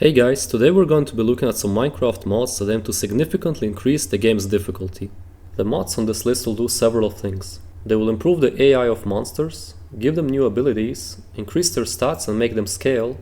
Hey guys, today we're going to be looking at some Minecraft mods that aim to significantly increase the game's difficulty. The mods on this list will do several things. They will improve the AI of monsters, give them new abilities, increase their stats and make them scale,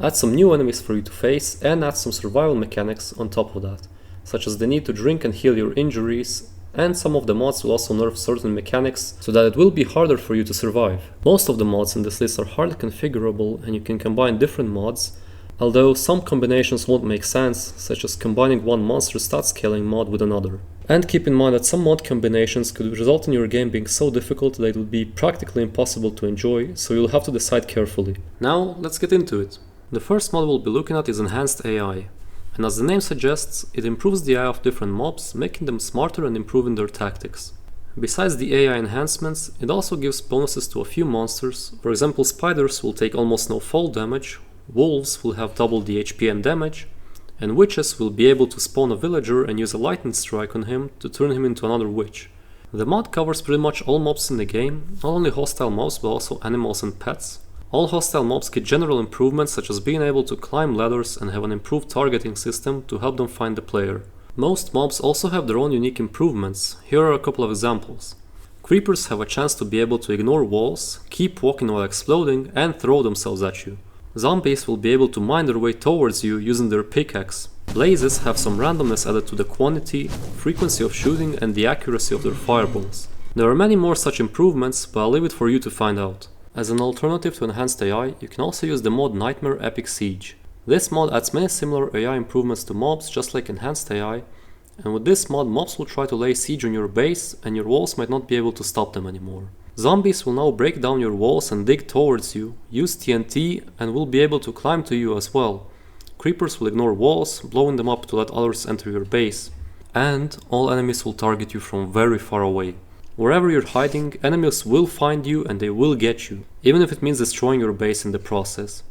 add some new enemies for you to face, and add some survival mechanics on top of that, such as the need to drink and heal your injuries, and some of the mods will also nerf certain mechanics so that it will be harder for you to survive. Most of the mods in this list are hardly configurable and you can combine different mods, although some combinations won't make sense, such as combining one monster stat scaling mod with another. And keep in mind that some mod combinations could result in your game being so difficult that it would be practically impossible to enjoy, so you'll have to decide carefully. Now, let's get into it. The first mod we'll be looking at is Enhanced AI, and as the name suggests, it improves the AI of different mobs, making them smarter and improving their tactics. Besides the AI enhancements, it also gives bonuses to a few monsters. For example, spiders will take almost no fall damage, wolves will have double the HP and damage, and witches will be able to spawn a villager and use a lightning strike on him to turn him into another witch. The mod covers pretty much all mobs in the game, not only hostile mobs but also animals and pets. All hostile mobs get general improvements such as being able to climb ladders and have an improved targeting system to help them find the player. Most mobs also have their own unique improvements. Here are a couple of examples. Creepers have a chance to be able to ignore walls, keep walking while exploding, and throw themselves at you. Zombies will be able to mine their way towards you using their pickaxe. Blazes have some randomness added to the quantity, frequency of shooting and the accuracy of their fireballs. There are many more such improvements, but I'll leave it for you to find out. As an alternative to Enhanced AI, you can also use the mod Nightmare Epic Siege. This mod adds many similar AI improvements to mobs just like Enhanced AI, and with this mod mobs will try to lay siege on your base and your walls might not be able to stop them anymore. Zombies will now break down your walls and dig towards you, use TNT and will be able to climb to you as well. Creepers will ignore walls, blowing them up to let others enter your base. And all enemies will target you from very far away. Wherever you're hiding, enemies will find you and they will get you, even if it means destroying your base in the process.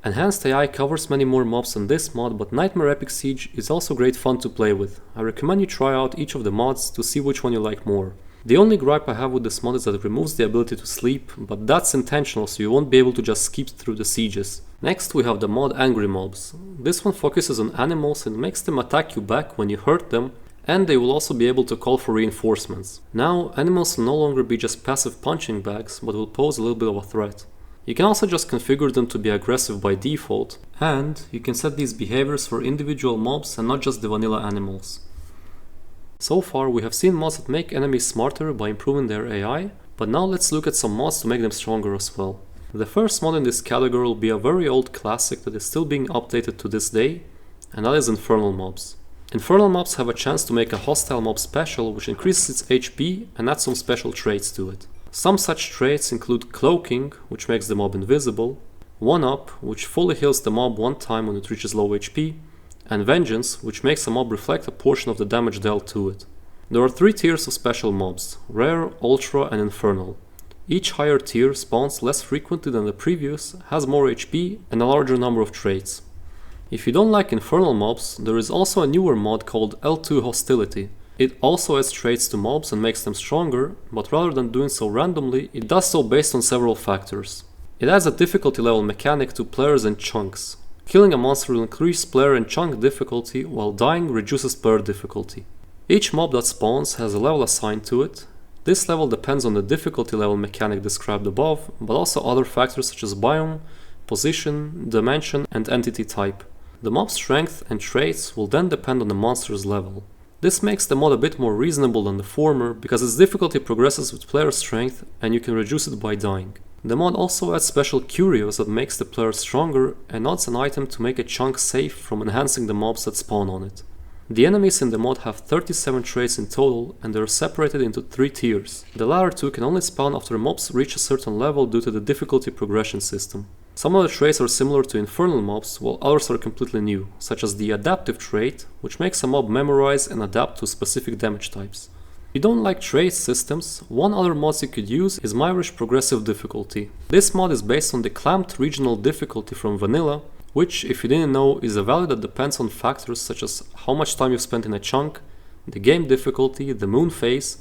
Enhanced AI covers many more mobs than this mod, but Nightmare Epic Siege is also great fun to play with. I recommend you try out each of the mods to see which one you like more. The only gripe I have with this mod is that it removes the ability to sleep, but that's intentional so you won't be able to just skip through the sieges. Next we have the mod Angry Mobs. This one focuses on animals and makes them attack you back when you hurt them, and they will also be able to call for reinforcements. Now animals will no longer be just passive punching bags, but will pose a little bit of a threat. You can also just configure them to be aggressive by default, and you can set these behaviors for individual mobs and not just the vanilla animals. So far we have seen mods that make enemies smarter by improving their AI, but now let's look at some mods to make them stronger as well. The first mod in this category will be a very old classic that is still being updated to this day, and that is Infernal Mobs. Infernal Mobs have a chance to make a hostile mob special which increases its HP and adds some special traits to it. Some such traits include Cloaking, which makes the mob invisible, 1-Up, which fully heals the mob one time when it reaches low HP, and Vengeance, which makes a mob reflect a portion of the damage dealt to it. There are 3 tiers of special mobs, Rare, Ultra and Infernal. Each higher tier spawns less frequently than the previous, has more HP and a larger number of traits. If you don't like Infernal Mobs, there is also a newer mod called L2 Hostility. It also adds traits to mobs and makes them stronger, but rather than doing so randomly, it does so based on several factors. It adds a difficulty level mechanic to players and chunks. Killing a monster will increase player and chunk difficulty, while dying reduces player difficulty. Each mob that spawns has a level assigned to it. This level depends on the difficulty level mechanic described above, but also other factors such as biome, position, dimension and entity type. The mob's strength and traits will then depend on the monster's level. This makes the mod a bit more reasonable than the former, because its difficulty progresses with player strength and you can reduce it by dying. The mod also adds special curios that makes the player stronger and adds an item to make a chunk safe from enhancing the mobs that spawn on it. The enemies in the mod have 37 traits in total and they are separated into 3 tiers. The latter 2 can only spawn after mobs reach a certain level due to the difficulty progression system. Some of the traits are similar to Infernal Mobs, while others are completely new, such as the Adaptive trait, which makes a mob memorize and adapt to specific damage types. If you don't like trait systems, one other mod you could use is Majrusz Progressive Difficulty. This mod is based on the clamped regional difficulty from vanilla, which, if you didn't know, is a value that depends on factors such as how much time you've spent in a chunk, the game difficulty, the moon phase,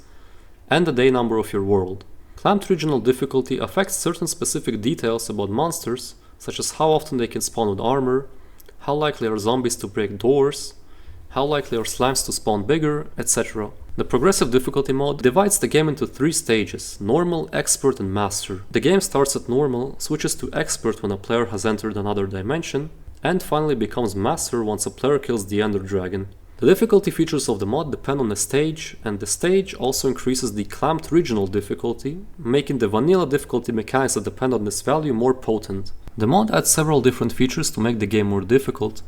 and the day number of your world. Clamped regional difficulty affects certain specific details about monsters, such as how often they can spawn with armor, how likely are zombies to break doors, how likely are slimes to spawn bigger, etc. The progressive difficulty mode divides the game into 3 stages: normal, expert and master. The game starts at normal, switches to expert when a player has entered another dimension, and finally becomes master once a player kills the Ender Dragon. The difficulty features of the mod depend on the stage, and the stage also increases the clamped regional difficulty, making the vanilla difficulty mechanics that depend on this value more potent. The mod adds several different features to make the game more difficult.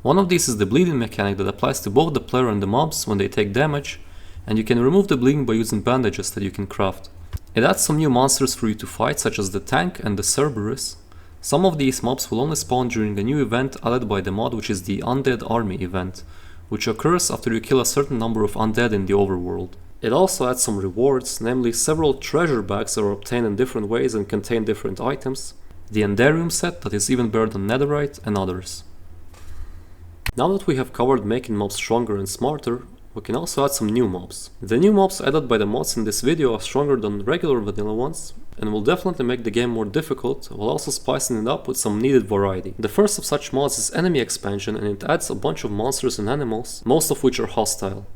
One of these is the bleeding mechanic that applies to both the player and the mobs when they take damage, and you can remove the bleeding by using bandages that you can craft. It adds some new monsters for you to fight, such as the tank and the Cerberus. Some of these mobs will only spawn during a new event added by the mod, which is the Undead Army event, which occurs after you kill a certain number of undead in the overworld. It also adds some rewards, namely several treasure bags that are obtained in different ways and contain different items, the Enderium set that is even better than Netherite, and others. Now that we have covered making mobs stronger and smarter, we can also add some new mobs. The new mobs added by the mods in this video are stronger than regular vanilla ones, and will definitely make the game more difficult, while also spicing it up with some needed variety. The first of such mods is Enemy Expansion, and it adds a bunch of monsters and animals, most of which are hostile.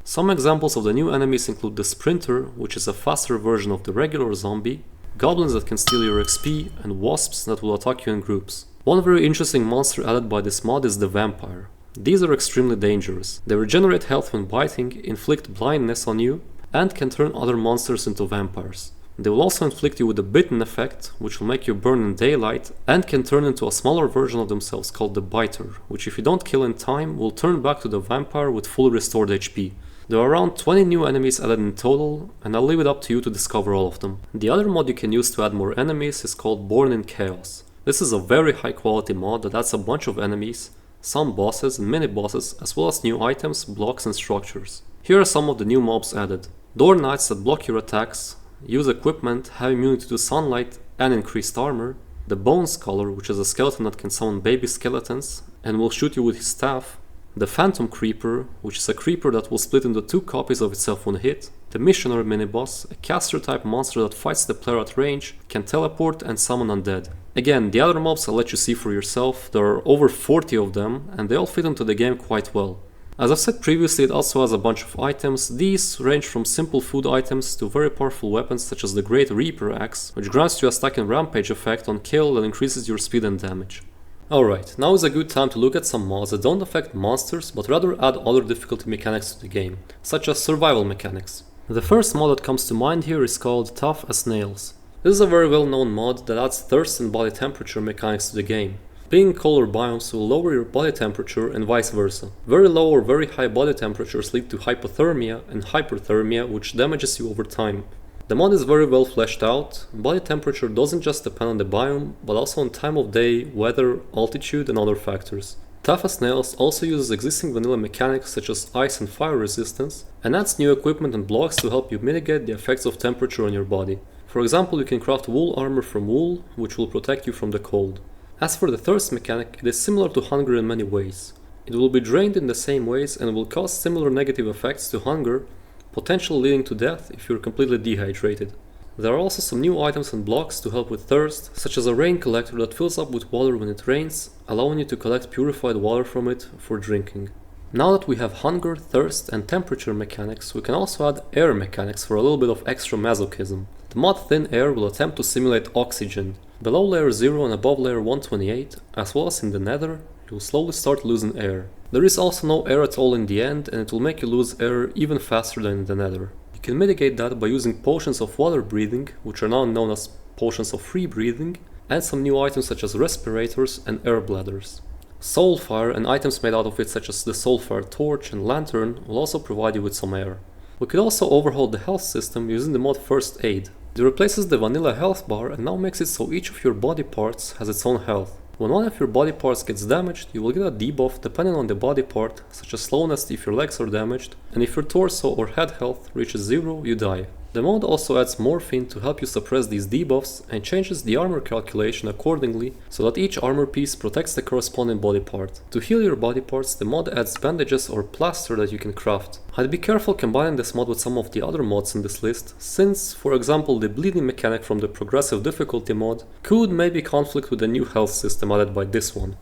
Some examples of the new enemies include the Sprinter, which is a faster version of the regular zombie, goblins that can steal your XP, and wasps that will attack you in groups. One very interesting monster added by this mod is the Vampire. These are extremely dangerous. They regenerate health when biting, inflict blindness on you, and can turn other monsters into vampires. They will also inflict you with a bitten effect, which will make you burn in daylight, and can turn into a smaller version of themselves called the Biter, which if you don't kill in time, will turn back to the vampire with fully restored HP. There are around 20 new enemies added in total, and I'll leave it up to you to discover all of them. The other mod you can use to add more enemies is called Born in Chaos. This is a very high quality mod that adds a bunch of enemies, some bosses and mini-bosses, as well as new items, blocks and structures. Here are some of the new mobs added. Door Knights that block your attacks, use equipment, have immunity to sunlight and increased armor. The Bone Scholar, which is a skeleton that can summon baby skeletons and will shoot you with his staff. The Phantom Creeper, which is a creeper that will split into 2 copies of itself when hit. The Missionary mini-boss, a caster type monster that fights the player at range, can teleport and summon undead. Again, the other mobs I'll let you see for yourself. There are over 40 of them, and they all fit into the game quite well. As I've said previously, it also has a bunch of items. These range from simple food items to very powerful weapons such as the Great Reaper Axe, which grants you a stack and rampage effect on kill that increases your speed and damage. Alright, now is a good time to look at some mods that don't affect monsters but rather add other difficulty mechanics to the game, such as survival mechanics. The first mod that comes to mind here is called Tough as Nails. This is a very well known mod that adds thirst and body temperature mechanics to the game. Being in colder biomes will lower your body temperature and vice versa. Very low or very high body temperatures lead to hypothermia and hyperthermia, which damages you over time. The mod is very well fleshed out. Body temperature doesn't just depend on the biome, but also on time of day, weather, altitude and other factors. Tough as Nails also uses existing vanilla mechanics such as ice and fire resistance, and adds new equipment and blocks to help you mitigate the effects of temperature on your body. For example, you can craft wool armor from wool, which will protect you from the cold. As for the thirst mechanic, it is similar to hunger in many ways. It will be drained in the same ways and will cause similar negative effects to hunger, potentially leading to death if you're completely dehydrated. There are also some new items and blocks to help with thirst, such as a rain collector that fills up with water when it rains, allowing you to collect purified water from it for drinking. Now that we have hunger, thirst and temperature mechanics, we can also add air mechanics for a little bit of extra masochism. The mod Thin Air will attempt to simulate oxygen. Below layer 0 and above layer 128, as well as in the nether, you'll slowly start losing air. There is also no air at all in the end, and it will make you lose air even faster than in the nether. You can mitigate that by using potions of water breathing, which are now known as potions of free breathing, and some new items such as respirators and air bladders. Soulfire and items made out of it such as the Soulfire torch and lantern will also provide you with some air. We could also overhaul the health system using the mod First Aid. It replaces the vanilla health bar and now makes it so each of your body parts has its own health. When one of your body parts gets damaged, you will get a debuff depending on the body part, such as slowness if your legs are damaged, and if your torso or head health reaches 0, you die. The mod also adds morphine to help you suppress these debuffs and changes the armor calculation accordingly so that each armor piece protects the corresponding body part. To heal your body parts, the mod adds bandages or plaster that you can craft. I'd be careful combining this mod with some of the other mods in this list, since, for example, the bleeding mechanic from the progressive difficulty mod could maybe conflict with the new health system added by this one.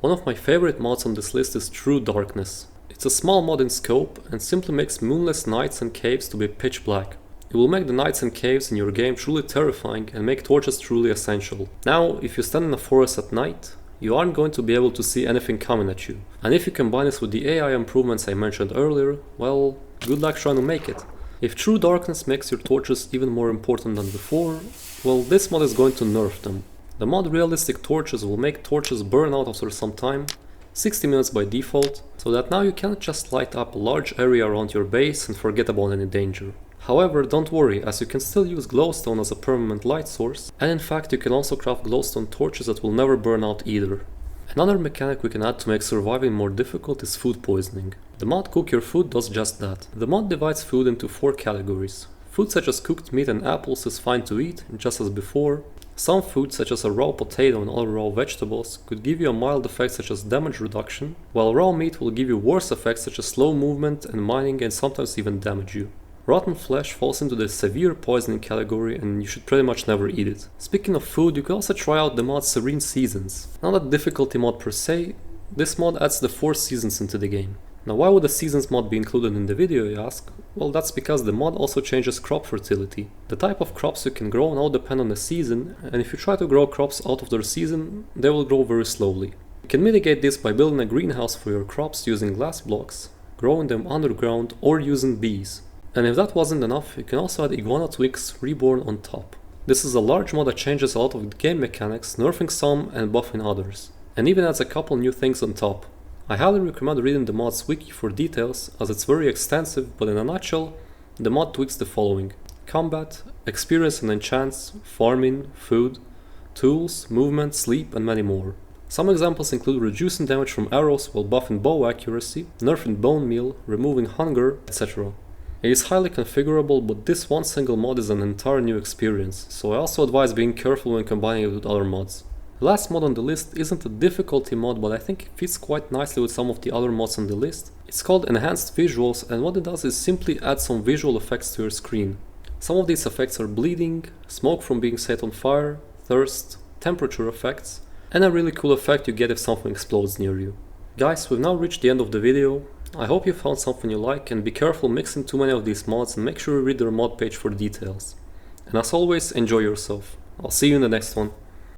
One of my favorite mods on this list is True Darkness. It's a small mod in scope and simply makes moonless nights and caves to be pitch black. It will make the nights and caves in your game truly terrifying and make torches truly essential. Now, if you stand in a forest at night, you aren't going to be able to see anything coming at you. And if you combine this with the AI improvements I mentioned earlier, well, good luck trying to make it. If True Darkness makes your torches even more important than before, well, this mod is going to nerf them. The mod Realistic Torches will make torches burn out after some time, 60 minutes by default, so that now you can't just light up a large area around your base and forget about any danger. However, don't worry, as you can still use glowstone as a permanent light source, and in fact you can also craft glowstone torches that will never burn out either. Another mechanic we can add to make surviving more difficult is food poisoning. The mod Cook Your Food does just that. The mod divides food into 4 categories. Food such as cooked meat and apples is fine to eat, just as before. Some food such as a raw potato and other raw vegetables could give you a mild effect such as damage reduction, while raw meat will give you worse effects such as slow movement and mining and sometimes even damage you. Rotten flesh falls into the severe poisoning category and you should pretty much never eat it. Speaking of food, you can also try out the mod Serene Seasons. Not a difficulty mod per se, this mod adds the 4 seasons into the game. Now why would the seasons mod be included in the video, you ask? Well, that's because the mod also changes crop fertility. The type of crops you can grow now depend on the season, and if you try to grow crops out of their season, they will grow very slowly. You can mitigate this by building a greenhouse for your crops using glass blocks, growing them underground or using bees. And if that wasn't enough, you can also add Iguana Tweaks Reborn on top. This is a large mod that changes a lot of the game mechanics, nerfing some and buffing others, and even adds a couple new things on top. I highly recommend reading the mod's wiki for details, as it's very extensive, but in a nutshell, the mod tweaks the following: combat, experience and enchants, farming, food, tools, movement, sleep, and many more. Some examples include reducing damage from arrows while buffing bow accuracy, nerfing bone meal, removing hunger, etc. It is highly configurable, but this one single mod is an entire new experience, so I also advise being careful when combining it with other mods. The last mod on the list isn't a difficulty mod, but I think it fits quite nicely with some of the other mods on the list. It's called Enhanced Visuals, and what it does is simply add some visual effects to your screen. Some of these effects are bleeding, smoke from being set on fire, thirst, temperature effects, and a really cool effect you get if something explodes near you. Guys, we've now reached the end of the video. I hope you found something you like, and be careful mixing too many of these mods and make sure you read their mod page for details. And as always, enjoy yourself. I'll see you in the next one.